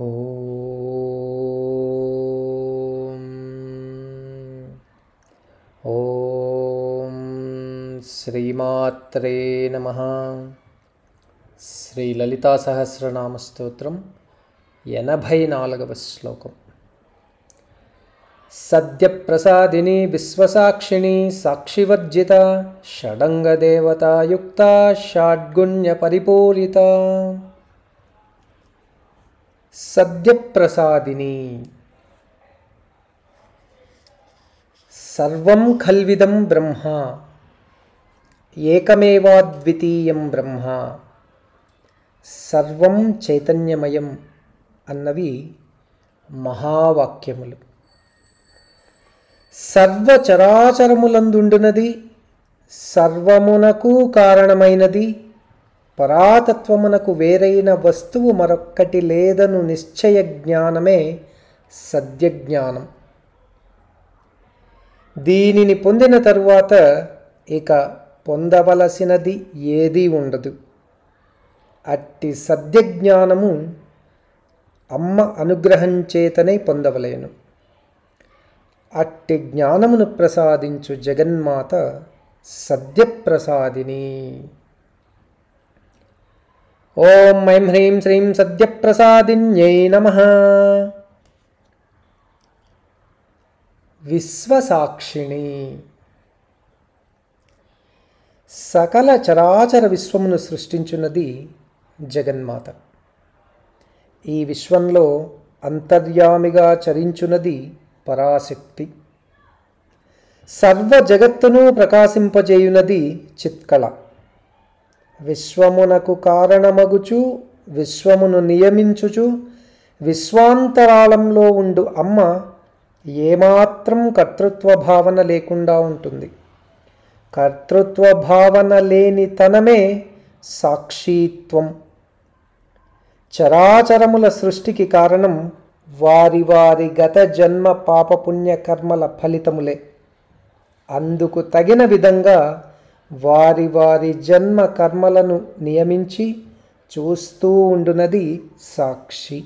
ఓం ఓం శ్రీమాత్రే నమః. శ్రీ లలితా సహస్రనామ స్తోత్రం 84వ శ్లోకం. సద్యప్రసాదిని విశ్వసాక్షిణి సాక్షివర్జిత షడంగదేవతాయుక్త షాడ్గుణ్య పరిపూరిత. సద్యప్రసాదిని సర్వం ఖల్విదం బ్రహ్మ ఏకమేవాద్వితీయం బ్రహ్మ సర్వం చైతన్యమయం అన్నవి మహావాక్యములు. సర్వచరాచరములందుండునది, సర్వమునకు కారణమైనది, పరాతత్వమునకు వేరైన వస్తువు మరొక్కటి లేదను నిశ్చయ జ్ఞానమే సద్యజ్ఞానం. దీనిని పొందిన తరువాత ఇక పొందవలసినది ఏదీ ఉండదు. అట్టి సద్యజ్ఞానము అమ్మ అనుగ్రహం చేతనే పొందవలేను. అట్టి జ్ఞానమును ప్రసాదించు జగన్మాత సద్యప్రసాదిని. ఓం ఐం హ్రీం శ్రీం సద్యప్రసాదిన్యై నమః. విశ్వసాక్షిణి సకల చరాచర విశ్వమును సృష్టించున్నది జగన్మాత. ఈ విశ్వంలో అంతర్యామిగా చరించున్నది పరాశక్తి. సర్వ జగత్తును ప్రకాశింపజేయునది చిత్కళ. విశ్వమునకు కారణమగుచు విశ్వమును నియమించుచు విశ్వాంతరాళంలో ఉండు అమ్మ ఏమాత్రం కర్తృత్వ భావన లేకుండా ఉంటుంది. కర్తృత్వ భావన లేని తనమే సాక్షిత్వం. చరాచరముల సృష్టికి కారణం వారి వారి గత జన్మ పాపపుణ్య కర్మల ఫలితములే. అందుకు తగిన విధంగా వారి వారి జన్మ కర్మలను నియమించి చూస్తూ ఉండునది సాక్షి.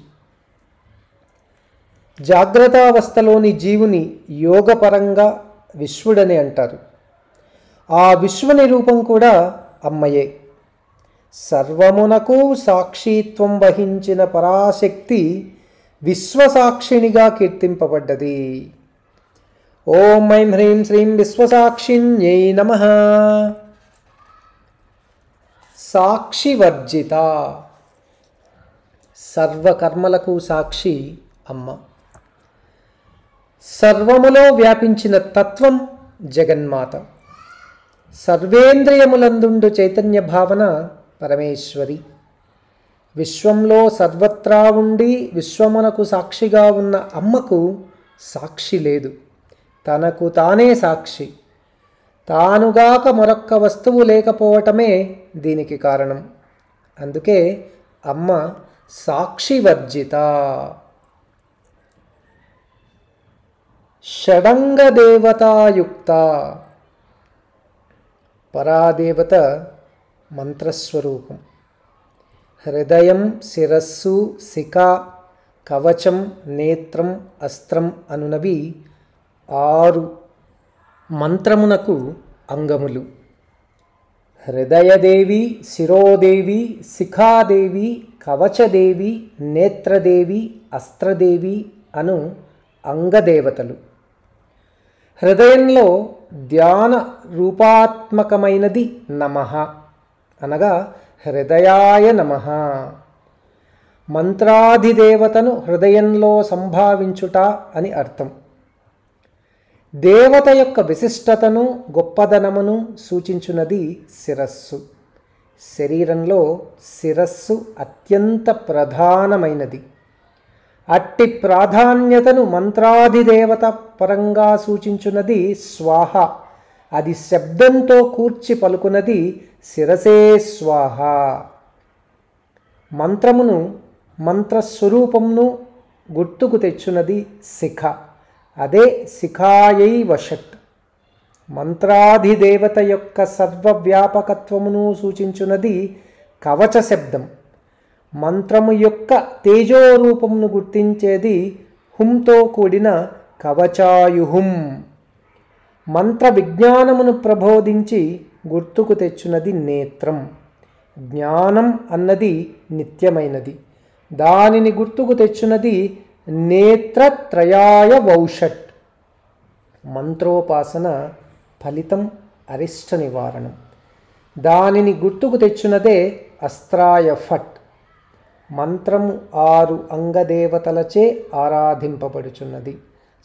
జాగ్రత్తావస్థలోని జీవుని యోగపరంగా విశ్వడని అంటారు. ఆ విశ్వని రూపం కూడా అమ్మయే. సర్వమునకు సాక్షిత్వం వహించిన పరాశక్తి విశ్వసాక్షిణిగా కీర్తింపబడ్డది. ఓం ఐం హ్రీం శ్రీం విశ్వసాక్షిణ్యై నమః. సాక్షివర్జిత సర్వకర్మలకు సాక్షి అమ్మ. సర్వములో వ్యాపించిన తత్వం జగన్మాత. సర్వేంద్రియములందుండు చైతన్య భావన పరమేశ్వరి. విశ్వంలో సర్వత్రా ఉండి విశ్వమునకు సాక్షిగా ఉన్న అమ్మకు సాక్షి లేదు. తనకు తానే సాక్షి. తానుగాక మరొక్క వస్తువు లేకపోవటమే దీనికి కారణం. అందుకే అమ్మ సాక్షివర్జిత. షడంగదేవతాయుక్త పరాదేవత మంత్రస్వరూపం. హృదయం, శిరస్సు, శిఖ, కవచం, నేత్రం, అస్త్రం అనునవి 6 మంత్రమునకు అంగములు. హృదయదేవి, శిరోదేవి, శిఖాదేవి, కవచదేవి, నేత్రదేవి, అస్త్రదేవి అను అంగదేవతలు. హృదయంలో ధ్యాన రూపాత్మకమైనది నమః అనగా హృదయాయ నమః. మంత్రాధిదేవతను హృదయంలో సంభావించుట అని అర్థం. దేవత యొక్క విశిష్టతను గొప్పదనమును సూచించున్నది శిరస్సు. శరీరంలో శిరస్సు అత్యంత ప్రధానమైనది. అట్టి ప్రాధాన్యతను మంత్రాధిదేవత పరంగా సూచించున్నది స్వాహ. అది శబ్దంతో కూర్చి పలుకున్నది శిరసే స్వాహ. మంత్రమును, మంత్రస్వరూపమును గుర్తుకు తెచ్చున్నది శిఖ. అదే శిఖాయై వషట్. మంత్రాధిదేవత యొక్క సర్వవ్యాపకత్వమును సూచించున్నది కవచ శబ్దం. మంత్రము యొక్క తేజోరూపమును గుర్తించేది హుంతో కూడిన కవచాయుహుం. మంత్ర విజ్ఞానమును ప్రబోధించి గుర్తుకు తెచ్చున్నది నేత్రం. జ్ఞానం అన్నది నిత్యమైనది, దానిని గుర్తుకు తెచ్చున్నది నేత్రత్రయాయ వౌషట్. మంత్రోపాసన ఫలితం అరిష్ట నివారణం, దానిని గుర్తుకు తెచ్చున్నదే అస్త్రాయ ఫట్. మంత్రము 6 అంగదేవతలచే ఆరాధింపబడుచున్నది.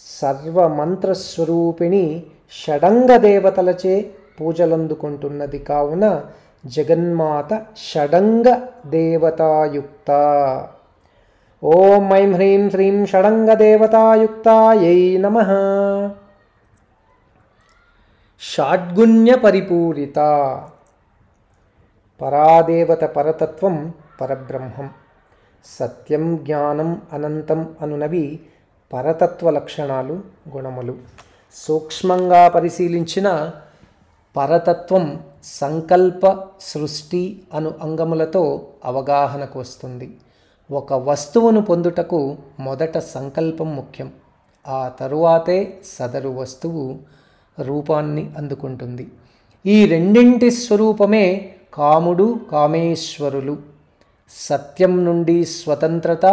సర్వమంత్రస్వరూపిణి షడంగ దేవతలచే పూజలందుకుంటున్నది కావున జగన్మాత షడంగ దేవతాయుక్త. ఓం ఐం హ్రీం శ్రీం షడంగ దేవతాయుక్తాయై నమః. షాడ్గుణ్య పరిపూరిత. పరాదేవత పరతత్వం పరబ్రహ్మం. సత్యం జ్ఞానం అనంతం అనునవి పరతత్వ లక్షణాలు, గుణములు. సూక్ష్మంగా పరిశీలించిన పరతత్వం సంకల్ప సృష్టి అను అంగములతో అవగాహనకు వస్తుంది. ఒక వస్తువును పొందుటకు మొదట సంకల్పం ముఖ్యం, ఆ తరువాతే సదరు వస్తువు రూపాన్ని అందుకుంటుంది. ఈ రెండింటి స్వరూపమే కాముడు కామేశ్వరులు. సత్యం నుండి స్వతంత్రత,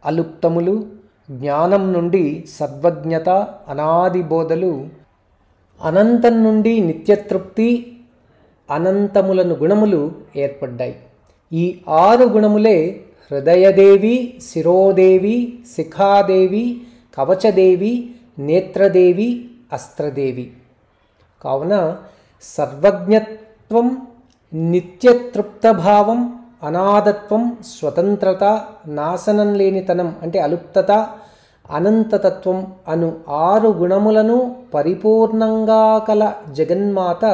అలుప్తములు, జ్ఞానం నుండి సద్వజ్ఞత, అనాది బోధలు, అనంతం నుండి నిత్యతృప్తి, అనంతములను గుణములు ఏర్పడ్డాయి. ఈ 6 గుణములే హృదయదేవి, శిరోదేవి, శిఖాదేవి, కవచదేవి, నేత్రదేవి, అస్త్రదేవి. కావున సర్వజ్ఞత్వం, నిత్యతృప్తభావం, అనాదత్వం, స్వతంత్రత, నాశనం లేనితనం అంటే అలుప్తత, అనంతతత్వం అను 6 గుణములను పరిపూర్ణంగా కల జగన్మాత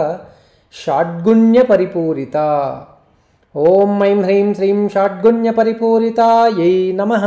షాడ్గుణ్య పరిపూరిత. ఓం ఐం హ్రీం శ్రీం షాడ్గుణ్య పరిపూరితాయై నమః.